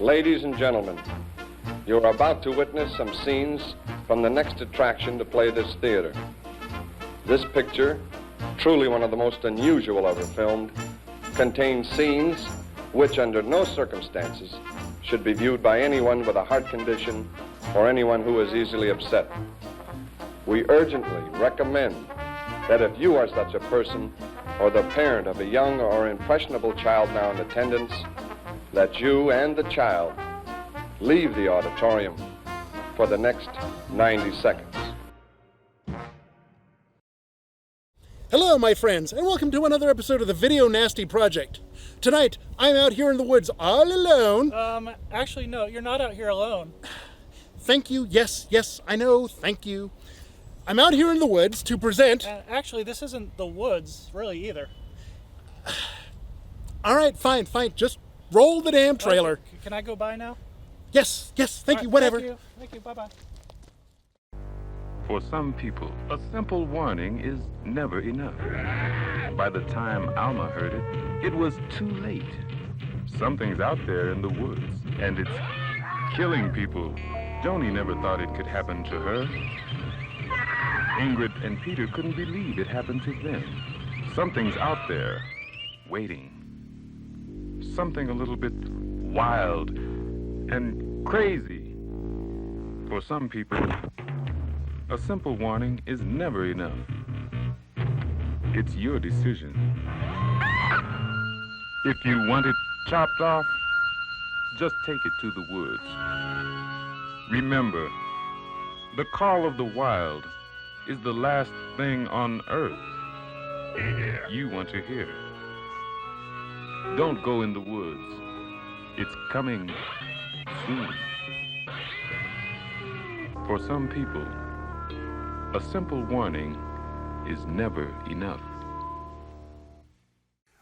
Ladies and gentlemen, you are about to witness some scenes from the next attraction to play this theater. This picture, truly one of the most unusual ever filmed, contains scenes which under no circumstances should be viewed by anyone with a heart condition or anyone who is easily upset. We urgently recommend that if you are such a person or the parent of a young or impressionable child now in attendance, that you and the child leave the auditorium for the next 90 seconds. Hello, my friends, and welcome to another episode of the Video Nasty Project. Tonight, I'm out here in the woods all alone. Actually, no, you're not out here alone. Thank you. Yes, I know. Thank you. I'm out here in the woods to present... Actually, this isn't the woods, really, either. All right, fine. Just roll the damn trailer. Okay, can I go by now? Yes, thank you, whatever. Thank you, bye-bye. For some people, a simple warning is never enough. By the time Alma heard it, it was too late. Something's out there in the woods, and it's killing people. Joni never thought it could happen to her. Ingrid and Peter couldn't believe it happened to them. Something's out there, waiting. Something a little bit wild and crazy. For some people, a simple warning is never enough. It's your decision. If you want it chopped off, just take it to the woods. Remember, the call of the wild is the last thing on earth you want to hear. Don't go in the woods. It's coming soon. For some people, a simple warning is never enough.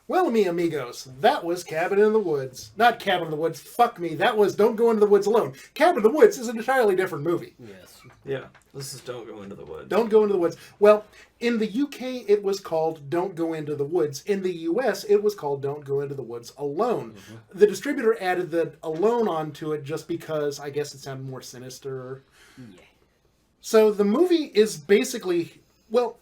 Well, mi amigos, that was Cabin in the Woods. Not Cabin in the Woods, fuck me. That was Don't Go Into the Woods Alone. Cabin in the Woods is an entirely different movie. Yes. Yeah, this is Don't Go Into the Woods. Don't Go Into the Woods. Well, in the UK, it was called Don't Go Into the Woods. In the US, it was called Don't Go Into the Woods Alone. Mm-hmm. The distributor added the alone onto it just because I guess it sounded more sinister. Yeah. So the movie is basically, well,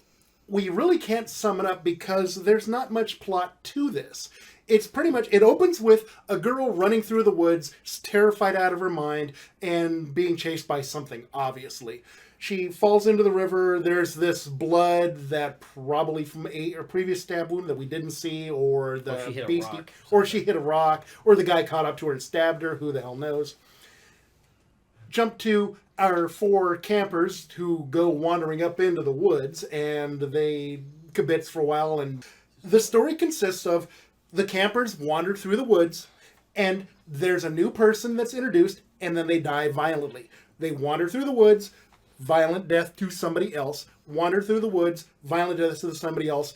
we really can't sum it up because there's not much plot to this. It's pretty much, it opens with a girl running through the woods, terrified out of her mind, and being chased by something, obviously. She falls into the river, there's this blood that probably from a previous stab wound that we didn't see, or the beastie, or she hit a rock, or the guy caught up to her and stabbed her, who the hell knows. Jump to our four campers who go wandering up into the woods, and they kibitz for a while, and the story consists of the campers wander through the woods, and there's a new person that's introduced, and then they die violently. They wander through the woods, violent death to somebody else, wander through the woods, violent death to somebody else,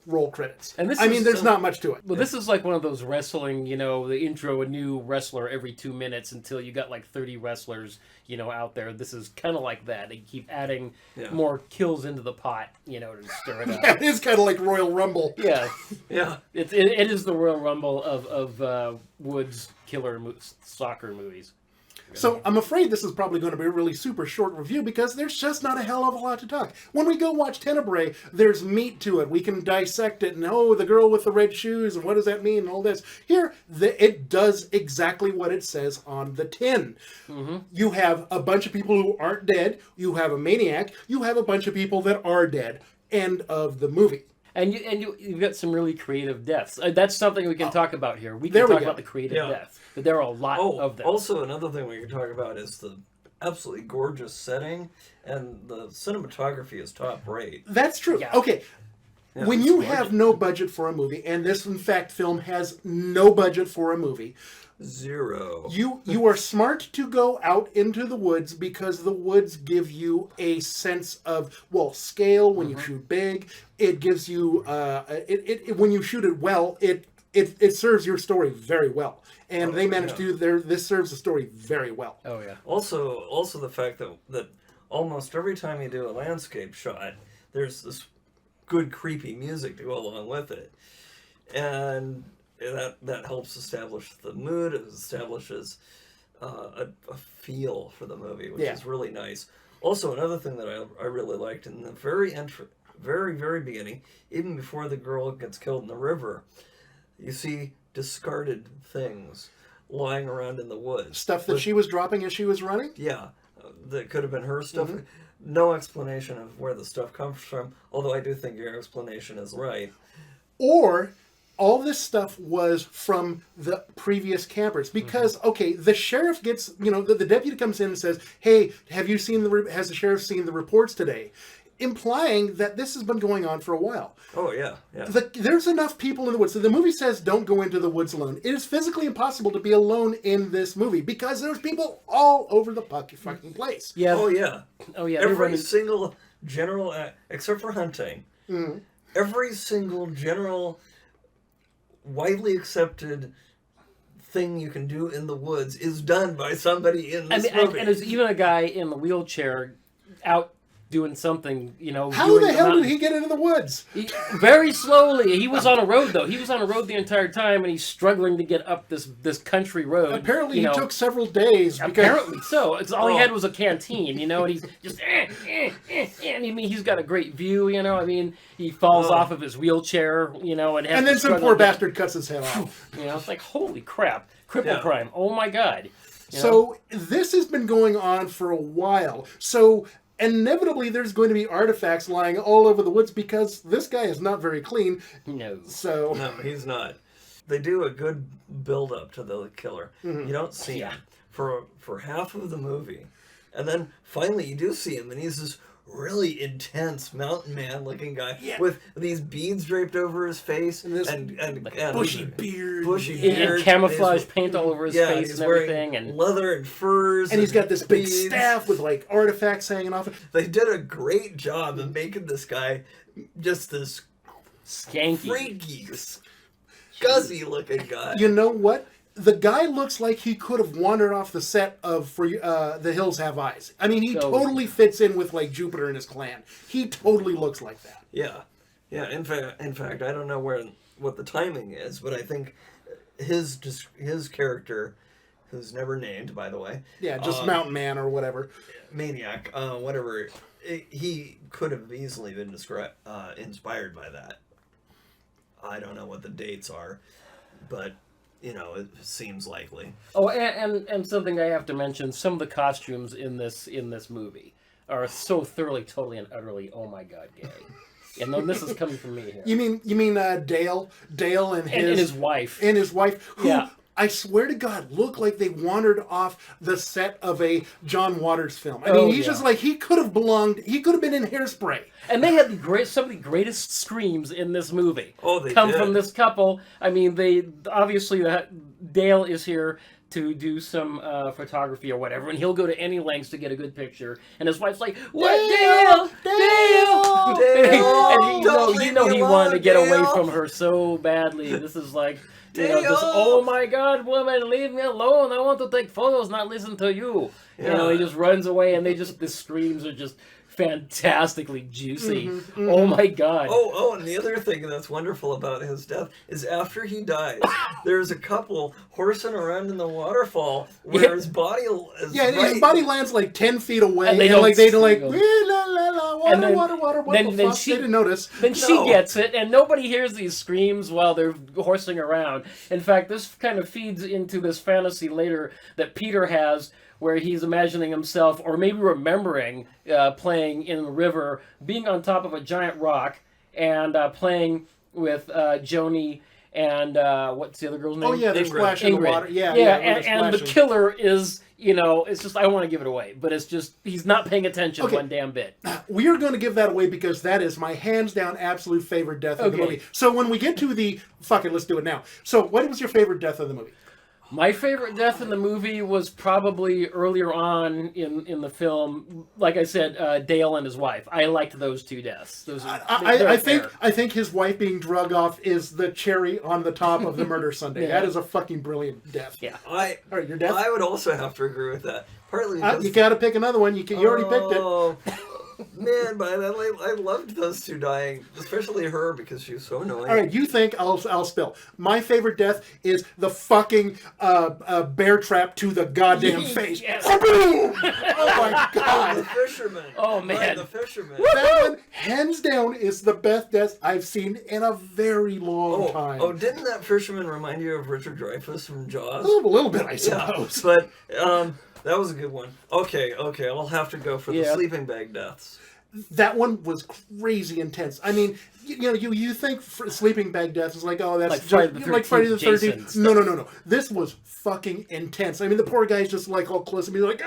roll credits. And there's not much to it. Well, this is like one of those wrestling, the intro a new wrestler every 2 minutes until you got like 30 wrestlers, out there. This is kind of like that. They keep adding more kills into the pot, to stir it up. Yeah, it is kind of like Royal Rumble. Yeah. Yeah. It is the Royal Rumble of Woods killer soccer movies. So I'm afraid this is probably going to be a really super short review because there's just not a hell of a lot to talk. When we go watch Tenebrae, there's meat to it. We can dissect it and, the girl with the red shoes and what does that mean and all this. Here, it does exactly what it says on the tin. Mm-hmm. You have a bunch of people who aren't dead. You have a maniac. You have a bunch of people that are dead. End of the movie. And you've got some really creative deaths. That's something we can talk about here. We can talk about the creative deaths. But there are a lot of them. Also, another thing we can talk about is the absolutely gorgeous setting, and the cinematography is top rate. That's true. Yeah. Okay. Yeah, when you have no budget for a movie, and this, in fact, film has no budget for a movie... Zero. You are smart to go out into the woods because the woods give you a sense of, scale when you shoot big. It gives you, when you shoot it well, it serves your story very well. And they managed to do this serves the story very well. Oh, yeah. Also the fact that almost every time you do a landscape shot, there's this good creepy music to go along with it. And that helps establish the mood. It establishes a feel for the movie, which is really nice. Also, another thing that I really liked in the very very beginning, even before the girl gets killed in the river, you see discarded things lying around in the woods. Stuff that she was dropping as she was running? Yeah, that could have been her stuff. Mm-hmm. No explanation of where the stuff comes from, although I do think your explanation is right. Or all this stuff was from the previous campers. Because, okay, the sheriff gets, the deputy comes in and says, hey, has the sheriff seen the reports today? Implying that this has been going on for a while. Oh, yeah. There's enough people in the woods. So the movie says don't go into the woods alone. It is physically impossible to be alone in this movie because there's people all over the fucking place. Yeah. Oh, yeah. Every single general, except for hunting, every single general, widely accepted thing you can do in the woods is done by somebody in this movie. And there's even a guy in the wheelchair out doing something, How the hell did he get into the woods? Very slowly. He was on a road, though. He was on a road the entire time, and he's struggling to get up this country road. Apparently, he took several days. Apparently so. It's all he had was a canteen, and he's just, he's got a great view, he falls off of his wheelchair, and then some poor bastard cuts his head off. It's like, holy crap. Cripple crime. Oh, my God. So this has been going on for a while. So inevitably, there's going to be artifacts lying all over the woods because this guy is not very clean. No. No, he's not. They do a good build-up to the killer. Mm-hmm. You don't see him for half of the movie. And then finally you do see him, and he's this really intense mountain man-looking guy with these beads draped over his face and bushy beard. And camouflage paint all over his face and everything. And leather and furs. And he's got this big staff with artifacts hanging off it. They did a great job of making this guy just this skanky, freaky, scuzzy looking guy. You know what? The guy looks like he could have wandered off the set of The Hills Have Eyes. I mean, he totally fits in with Jupiter and his clan. He totally looks like that. Yeah. In fact, I don't know what the timing is, but I think his character, who's never named, by the way. Yeah, just Mountain Man or whatever. Maniac, whatever. He could have easily been inspired by that. I don't know what the dates are, but it seems likely. Oh, and something I have to mention: some of the costumes in this movie are so thoroughly, totally, and utterly, oh my God, gay. And then this is coming from me here. You mean Dale and his wife, who I swear to God look like they wandered off the set of a John Waters film. I mean, he's just he could have belonged. He could have been in Hairspray. And they had some of the greatest screams in this movie. Oh, they come did. From this couple. I mean, they obviously Dale is here to do some photography or whatever, and he'll go to any lengths to get a good picture. And his wife's like, "What, Dale? And he wanted to get away from her so badly. This is like. Oh my God, woman, leave me alone. I want to take photos, not listen to you. He just runs away, and the screams are just fantastically juicy. Oh my God. Oh, and the other thing that's wonderful about his death is after he dies, there's a couple horsing around in the waterfall where his body is his body lands 10 feet away, and water, then she didn't notice. Then she gets it, and nobody hears these screams while they're horsing around. In fact, this kind of feeds into this fantasy later that Peter has, where he's imagining himself, or maybe remembering, playing in the river, being on top of a giant rock, and playing with Joni and what's the other girl's name? Oh yeah, they're splashing the water. Yeah, and the killer is, it's just, I want to give it away, but it's just, he's not paying attention one damn bit. We are going to give that away because that is my hands down absolute favorite death of the movie. So when we get to let's do it now. So what was your favorite death of the movie? My favorite death in the movie was probably earlier on in the film. Like I said, Dale and his wife. I liked those two deaths. I think his wife being drugged off is the cherry on the top of the murder sundae. That is a fucking brilliant death. Yeah. Your death? I would also have to agree with that. Partly you got to pick another one. You already picked it. Man, but I loved those two dying, especially her because she was so annoying. All right, you think I'll spill. My favorite death is the fucking bear trap to the goddamn face. Yes. Kaboom! Oh my The god! fisherman. Oh, man. Right, the fisherman. That one, hands down, is the best death I've seen in a very long time. Oh, didn't that fisherman remind you of Richard Dreyfuss from Jaws? A little bit, I Yeah, suppose. but that was a good one. Okay, I'll have to go for the Yeah. sleeping bag deaths. That one was crazy intense. I mean, you think sleeping bag death is like, oh, that's Like just, Friday the like Friday the 13th 13th. Jason No. This was fucking intense. I mean, the poor guy's just like all close to me, like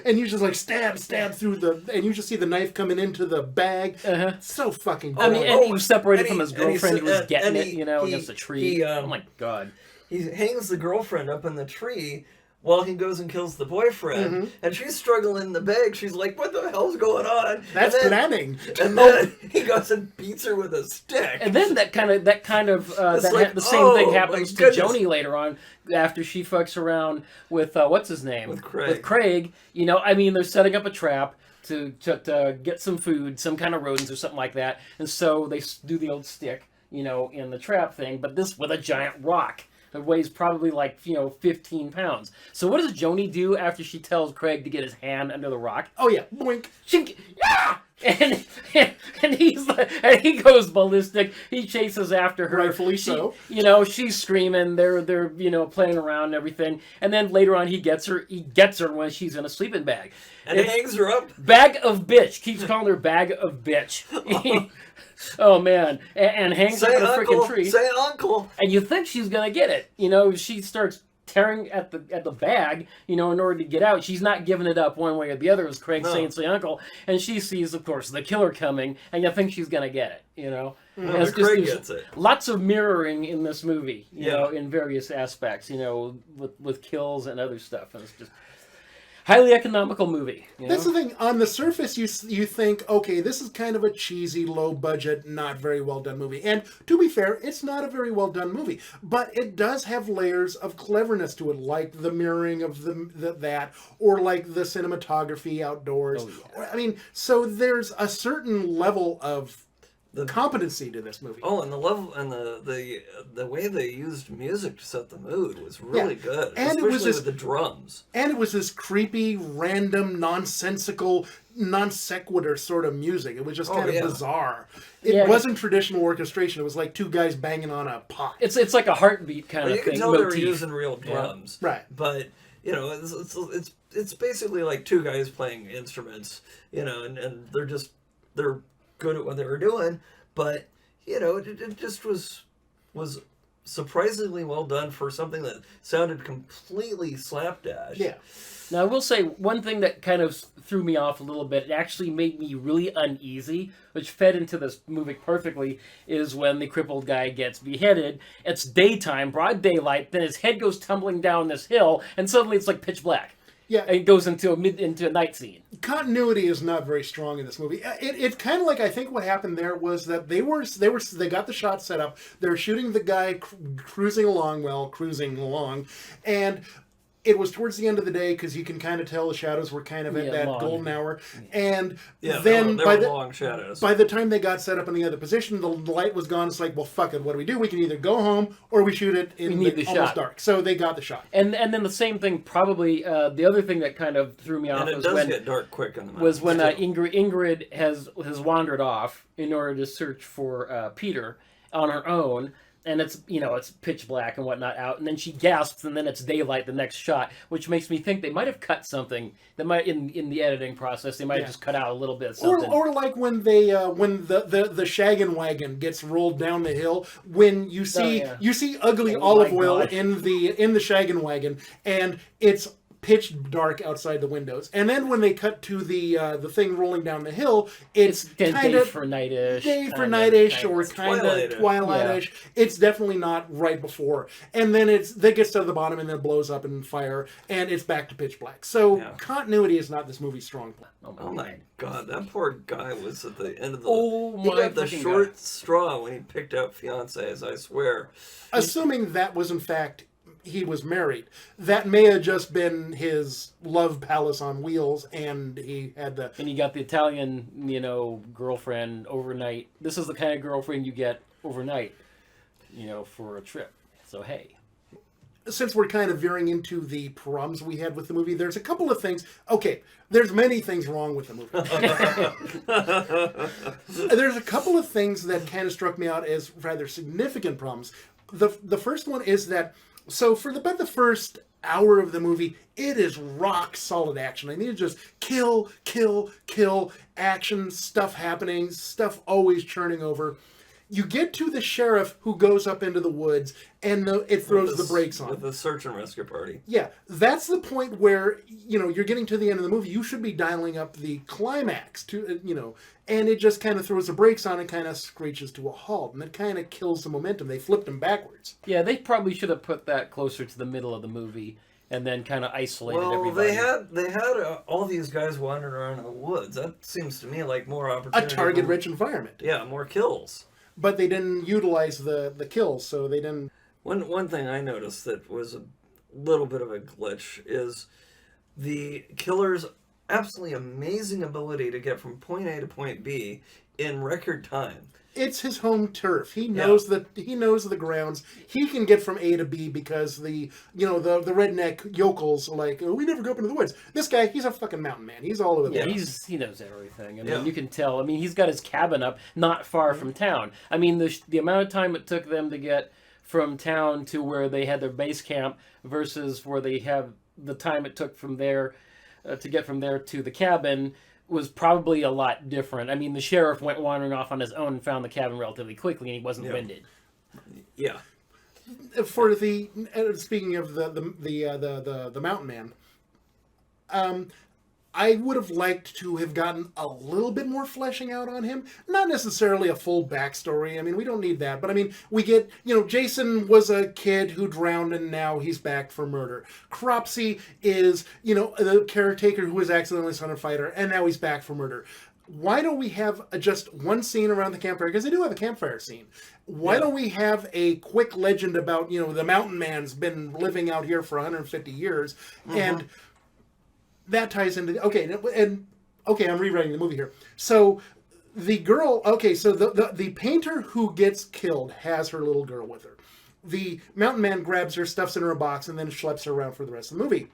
and you just like stab through and you just see the knife coming into the bag. So fucking. I mean, brutal. and he was separated and from he- his and he girlfriend. He was said- getting and it, he- against a tree. Oh my god. He hangs the girlfriend up in the tree while he goes and kills the boyfriend, and she's struggling in the bag. She's like, "What the hell's going on?" That's and then, planning. And then he goes and beats her with a stick. And then the same thing happens my to Joni later on after she fucks around with what's his name? With Craig. With Craig. I mean, they're setting up a trap to get some food, some kind of rodents or something like that, and so they do the old stick, in the trap thing, but this with a giant rock. It weighs probably 15 pounds. So what does Joni do after she tells Craig to get his hand under the rock? Oh yeah, boink. Yeah! And he goes ballistic. He chases after her. Rightfully so. She's screaming. They're playing around and everything. And then later on, he gets her. He gets her when she's in a sleeping bag. And hangs her up. Bag of bitch. Keeps calling her bag of bitch. Oh man! And hangs up in a freaking tree. Say uncle. And you think she's gonna get it. She starts tearing at the bag, in order to get out. She's not giving it up one way or the other, as Craig saying, say uncle. And she sees, of course, the killer coming, and you think she's gonna get it, No, And but Craig gets it. Lots of mirroring in this movie, Yeah. in various aspects, with kills and other stuff. And it's just highly economical movie. That's the thing. On the surface, you think, okay, this is kind of a cheesy, low-budget, not very well-done movie. And to be fair, it's not a very well-done movie. But it does have layers of cleverness to it, like the mirroring of that, or like the cinematography outdoors. Oh, yeah. I mean, so there's a certain level of competency to this movie. Oh, and the level and the way they used music to set the mood was really good, and especially it was with the drums. And it was this creepy, random, nonsensical, non sequitur sort of music. It was just kind of bizarre. It wasn't traditional orchestration. It was like two guys banging on a pot. It's like a heartbeat kind of You thing. can tell they were motif. using real drums, Right? But it's basically like two guys playing instruments, and they're good at what they were doing, but it just was surprisingly well done for something that sounded completely slapdash. Yeah. Now, I will say one thing that kind of threw me off a little bit, it actually made me really uneasy, which fed into this movie perfectly, is when the crippled guy gets beheaded. It's daytime, broad daylight, then his head goes tumbling down this hill, and suddenly it's like pitch black. Yeah. And it goes into a night scene. Continuity is not very strong in this movie. It's kind of like, I think what happened there was that they got the shot set up. They were shooting the guy cruising along, and it was towards the end of the day because you can kind of tell the shadows were kind of at that long. golden hour. And Yeah, then they were long shadows. by the time they got set up in the other position, the light was gone. It's like, well, fuck it. What do? We can either go home or we shoot it in need the almost shot. dark. So they got the shot. And then the same thing, probably the other thing that kind of threw me off And it was does when get dark quick on the was when mountains, too. Ingrid has wandered off in order to search for Peter on her own, and it's pitch black and whatnot out, and then she gasps, and then it's daylight the next shot, which makes me think they might have cut something. That might in the editing process they might have just cut out a little bit of something. Or like when they when the shaggin' wagon gets rolled down the hill, when you see ugly Oh olive my oil God. in the shaggin' wagon, and it's pitch dark outside the windows. And then when they cut to the thing rolling down the hill, it's kind day of for nightish, or kind of Twilight-ish. twilight-ish. It's definitely not right before. And then that gets to the bottom and then blows up in fire, and it's back to pitch black. So continuity is not this movie's strong point. Oh my god, that poor guy was at the end of the... Oh he my got the freaking short God. straw when he picked out fiancés, I swear. Assuming that was in fact he was married. That may have just been his love palace on wheels, and he had the... And you got the Italian, girlfriend overnight. This is the kind of girlfriend you get overnight, for a trip. So, hey. Since we're kind of veering into the problems we had with the movie, there's a couple of things... Okay, there's many things wrong with the movie. There's a couple of things that kind of struck me out as rather significant problems. The first one is that... So for about the first hour of the movie, it is rock solid action. I mean, it's just kill, kill, kill, action, stuff happening, stuff always churning over. You get to the sheriff who goes up into the woods, and it throws the brakes on. With the search and rescue party. Yeah, that's the point where, you're getting to the end of the movie. You should be dialing up the climax, and it just kind of throws the brakes on and kind of screeches to a halt, and it kind of kills the momentum. They flipped him backwards. Yeah, they probably should have put that closer to the middle of the movie and then kind of isolated everybody. They had all these guys wandering around in the woods. That seems to me like more opportunity. A target-rich environment. Yeah, more kills. But they didn't utilize the kills, so they didn't... One thing I noticed that was a little bit of a glitch is the killer's absolutely amazing ability to get from point A to point B in record time. It's his home turf. He knows he knows the grounds. He can get from A to B because the redneck yokels are like, oh, we never go up into the woods. This guy, he's a fucking mountain man. He's all over the place. He knows everything. I mean, you can tell. I mean, he's got his cabin up not far from town. I mean, the amount of time it took them to get from town to where they had their base camp versus where they have the time it took from there to get from there to the cabin was probably a lot different. I mean, the sheriff went wandering off on his own and found the cabin relatively quickly, and he wasn't winded. Yeah. For the speaking of the mountain man, I would have liked to have gotten a little bit more fleshing out on him. Not necessarily a full backstory. I mean, we don't need that. But I mean, we get, Jason was a kid who drowned and now he's back for murder. Cropsy is, the caretaker who was accidentally son of a fighter and now he's back for murder. Why don't we have just one scene around the campfire? Because they do have a campfire scene. Why don't we have a quick legend about, the mountain man's been living out here for 150 years and... That ties into... I'm rewriting the movie here. So, the girl... Okay, so the painter who gets killed has her little girl with her. The mountain man grabs her, stuffs her in a box, and then schleps her around for the rest of the movie.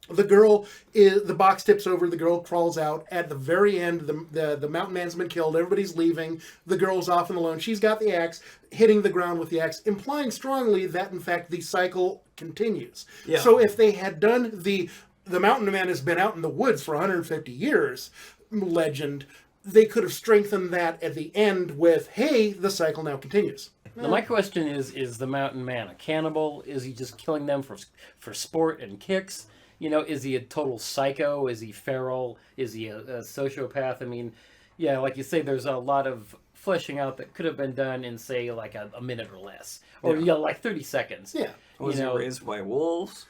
The box tips over, the girl crawls out. At the very end, the mountain man's been killed, everybody's leaving, the girl's off and alone. She's got the axe, hitting the ground with the axe, implying strongly that, in fact, the cycle continues. Yeah. So, if they had done the mountain man has been out in the woods for 150 years legend, they could have strengthened that at the end with, hey, the cycle now continues. Now, my question is the mountain man a cannibal? Is he just killing them for sport and kicks? Is he a total psycho? Is he feral? Is he a sociopath? I mean, yeah, like you say, there's a lot of fleshing out that could have been done in, say, like a minute or less. Or, like 30 seconds. Yeah. Was he raised by wolves?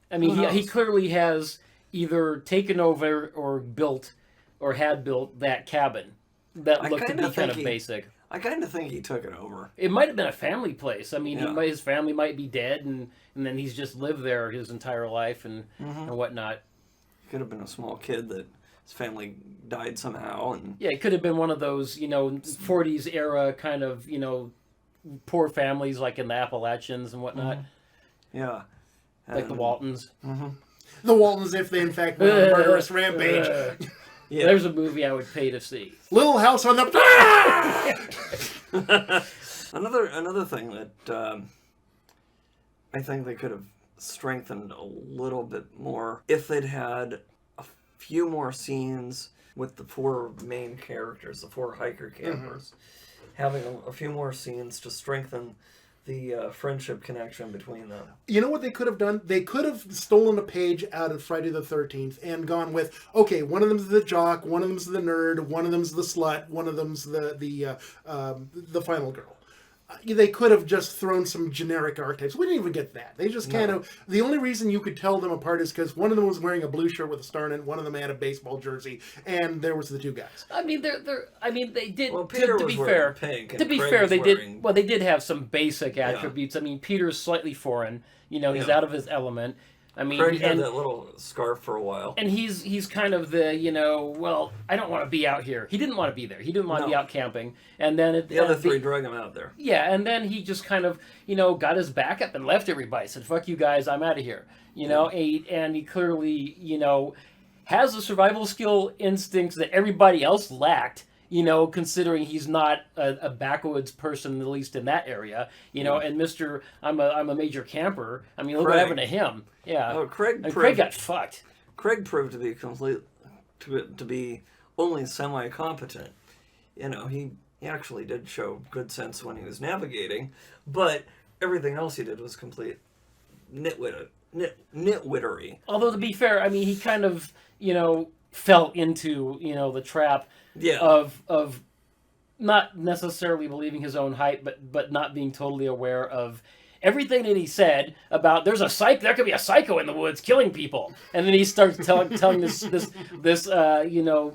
I mean, he clearly has either taken over or built or had built that cabin that looked to be kind of basic. I kind of think he took it over. It might have been a family place. I mean, his family might be dead, and then he's just lived there his entire life and whatnot. He could have been a small kid that his family died somehow. And yeah, it could have been one of those, 40s era kind of, poor families like in the Appalachians and whatnot. Yeah. Like the Waltons. The Waltons, if they in fact went on a murderous rampage. Yeah. There's a movie I would pay to see. Little House on the... Another thing that I think they could have strengthened a little bit more if they'd had a few more scenes with the four main characters, the four hiker campers, having a few more scenes to strengthen the friendship connection between them. You know what they could have done? They could have stolen a page out of Friday the 13th and gone with, okay, one of them's the jock, one of them's the nerd, one of them's the slut, one of them's the final girl. they could have just thrown some generic archetypes. We didn't even get that. They just kind of... The only reason you could tell them apart is because one of them was wearing a blue shirt with a star in it, one of them had a baseball jersey, and there was the two guys. I mean, they did. Well, Peter to be was fair, wearing pink, and to be Craig fair, was they wearing... did. Well, they did have some basic attributes. I mean, Peter's slightly foreign. You know, he's out of his element. I mean, Craig had that little scarf for a while. And he's kind of the, you know, well, I don't want to be out here. He didn't want to be there. He didn't want to be out camping. And then the other three drug him out there. Yeah, and then he just kind of, you know, got his back up and left everybody. Said, "Fuck you guys, I'm out of here." You know, and he clearly, you know, has the survival skill instincts that everybody else lacked. You know, considering he's not a backwoods person, at least in that area. You know, and Mr. I'm a major camper. I mean, look what happened to him. Yeah. Oh, Craig got fucked. Craig proved to be to be only semi-competent. You know, he actually did show good sense when he was navigating, but everything else he did was complete nitwittery. Although, to be fair, I mean, he kind of, you know, fell into, you know, the trap of not necessarily believing his own hype, but not being totally aware of everything that he said about there could be a psycho in the woods killing people, and then he starts telling this you know,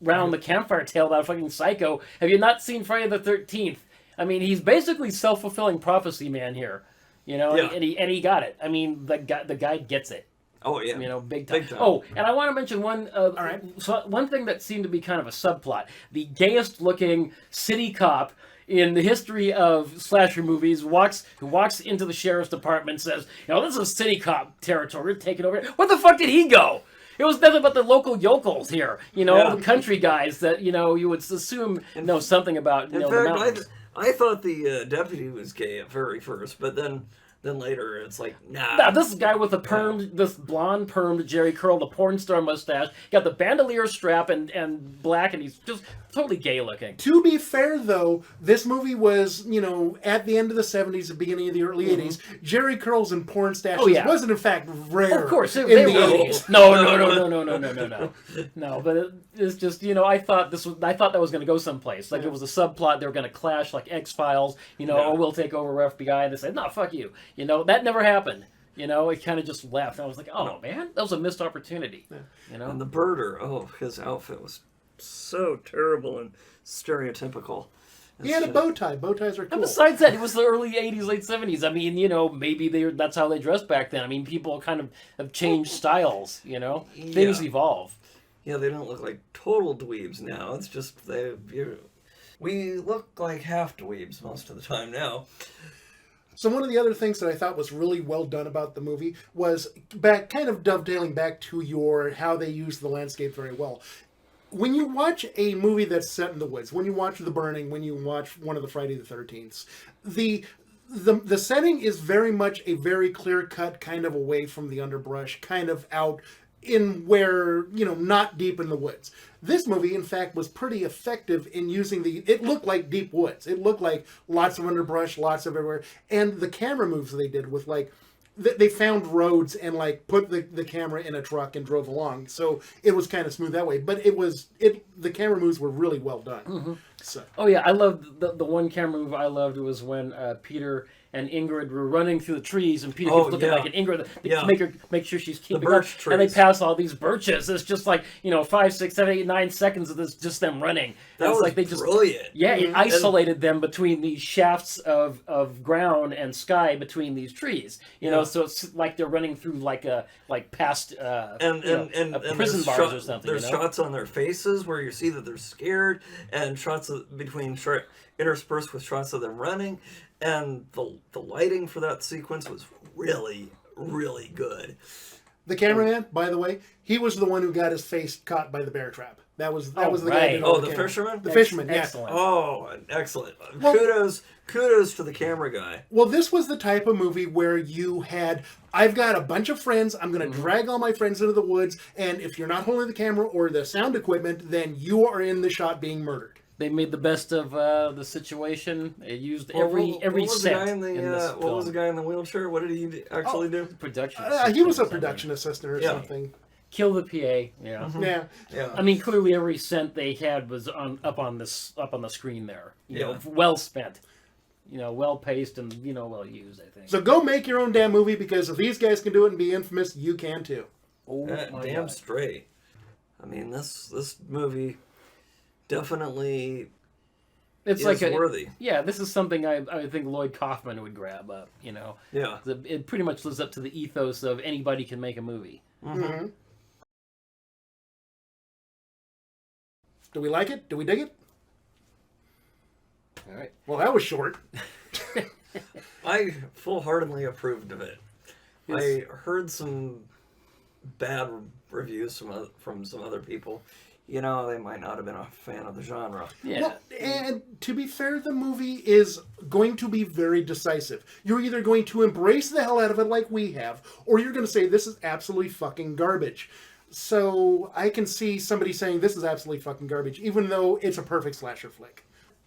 round the campfire tale about a fucking psycho. Have you not seen Friday the 13th? I mean, he's basically self-fulfilling prophecy man here, you know, and he got it. I mean, the guy gets it. Oh yeah, you know, big time. Oh, and I want to mention one thing that seemed to be kind of a subplot: the gayest looking city cop in the history of slasher movies who walks into the sheriff's department and says, "You know, this is city cop territory. We're taking over." Where the fuck did he go? It was nothing but the local yokels here. You know, the country guys that, you know, you would assume know something about, you know, the mountains. I thought the deputy was gay at very first, but then later it's like, nah. This guy with this blonde permed Jerry curl, the porn star mustache, got the bandolier strap and black, and he's just totally gay looking. To be fair, though, this movie was, you know, at the end of the 70s, the beginning of the early 80s. Jerry curls and porn stashes wasn't, in fact, rare. Of course, in the 80s. No. No, but it's just, you know, I thought that was going to go someplace. Like, it was a subplot. They were going to clash, like X-Files, you know, or we'll take over FBI. And they said, no, fuck you. You know, that never happened. You know, it kind of just left. I was like, oh, man, that was a missed opportunity. Yeah. You know? And the birder, his outfit was so terrible and stereotypical. He had a bow tie. Bow ties are cool. And besides that, it was the early 80s, late 70s. I mean, you know, maybe that's how they dressed back then. I mean, people kind of have changed styles, you know? Things evolve. Yeah, they don't look like total dweebs now. It's just we look like half dweebs most of the time now. So one of the other things that I thought was really well done about the movie was kind of dovetailing back to how they use the landscape very well. When you watch a movie that's set in the woods, when you watch The Burning, when you watch one of the Friday the 13th, the setting is very much a very clear-cut kind of away from the underbrush, kind of out in where, you know, not deep in the woods. This movie, in fact, was pretty effective in using it looked like deep woods. It looked like lots of underbrush, lots of everywhere. And the camera moves they did with, like, they found roads and, like, put the camera in a truck and drove along. So it was kind of smooth that way. But the camera moves were really well done. Mm-hmm. So. Oh, yeah, I loved the one camera move I loved was when Peter and Ingrid were running through the trees, and Peter keeps looking like an Ingrid to make sure she's keeping up. Trees. And they pass all these birches. It's just like, you know, 5, 6, 7, 8, 9 seconds of this, just them running. That was like they brilliant. It isolated them between these shafts of ground and sky between these trees. You know, so it's like they're running through past prison bars or something. There's shots on their faces where you see that they're scared, and shots interspersed with shots of them running. And the lighting for that sequence was really, really good. The cameraman, by the way, he was the one who got his face caught by the bear trap. That was the guy who did the fisherman? The fisherman, excellent. Oh, excellent. Well, kudos to the camera guy. Well, this was the type of movie where you had, I've got a bunch of friends, I'm going to drag all my friends into the woods, and if you're not holding the camera or the sound equipment, then you are in the shot being murdered. They made the best of the situation. They used every set in this film. What was the guy in the wheelchair? What did he actually do? Production. He was a production assistant or something. Kill the PA. Yeah. Mm-hmm. Yeah. I mean, clearly every cent they had was up on the screen there. You know, well spent. well paced and well used. I think. So go make your own damn movie, because if these guys can do it and be infamous, you can too. Oh my Damn God. straight. I mean, this movie definitely It's is like worthy. Yeah, this is something I think Lloyd Kaufman would grab up. Yeah. It pretty much lives up to the ethos of anybody can make a movie. Mm-hmm. Do we like it? Do we dig it? All right. Well, that was short. I full-heartedly approved of it. Yes. I heard some bad reviews from some other people. They might not have been a fan of the genre. Yeah. Well, and to be fair, the movie is going to be very decisive. You're either going to embrace the hell out of it like we have, or you're going to say this is absolutely fucking garbage. So I can see somebody saying this is absolutely fucking garbage, even though it's a perfect slasher flick.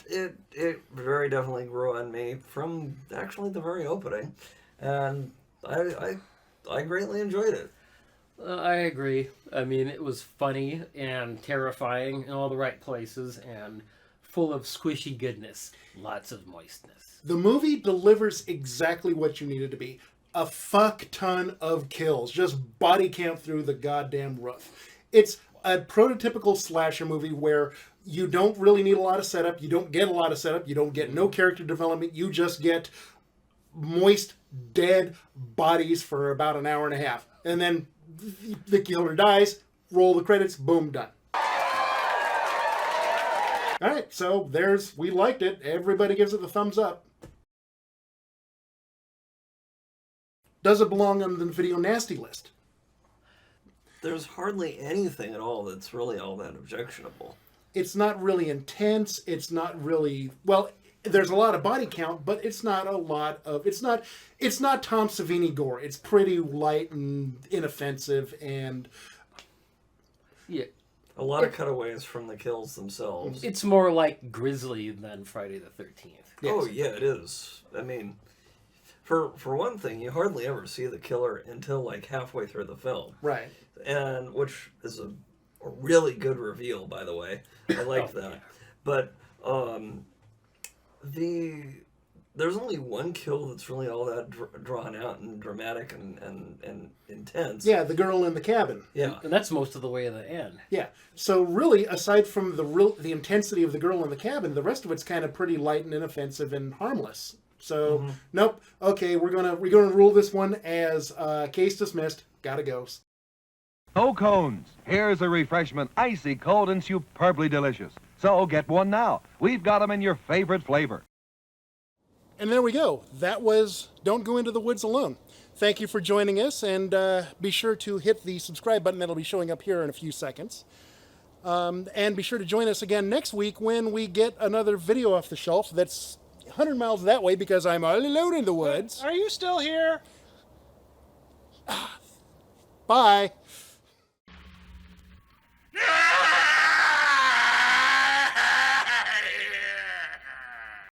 It very definitely grew on me from actually the very opening, and I greatly enjoyed it. I agree. I mean, it was funny and terrifying in all the right places and full of squishy goodness. Lots of moistness. The movie delivers exactly what you need it to be. A fuck ton of kills. Just body count through the goddamn roof. It's a prototypical slasher movie where you don't really need a lot of setup. You don't get a lot of setup. You don't get no character development. You just get moist, dead bodies for about an hour and a half. And then the killer dies, roll the credits, boom, done. Alright, so we liked it. Everybody gives it the thumbs up. Does it belong on the video nasty list? There's hardly anything at all that's really all that objectionable. It's not really intense. It's not really, well, there's a lot of body count, but it's not a lot of, it's not Tom Savini gore. It's pretty light and inoffensive, and Yeah. A lot of cutaways from the kills themselves. It's more like Grizzly than Friday the 13th. Oh yeah, it is. I mean, for one thing, you hardly ever see the killer until like halfway through the film, right. and which is a really good reveal, by the way. I liked that. Yeah. But there's only one kill that's really all that drawn out and dramatic and intense. Yeah, the girl in the cabin. Yeah. And that's most of the way to the end. Yeah. So really, aside from the intensity of the girl in the cabin, the rest of it's kind of pretty light and inoffensive and harmless. So nope. Okay, we're gonna rule this one as case dismissed. Gotta go. No cones. Here's a refreshment, icy cold and superbly delicious. So get one now. We've got them in your favorite flavor. And there we go. That was Don't Go Into the Woods Alone. Thank you for joining us, and be sure to hit the subscribe button that'll be showing up here in a few seconds. And be sure to join us again next week when we get another video off the shelf that's 100 miles that way, because I'm all alone in the woods. Are you still here? Bye.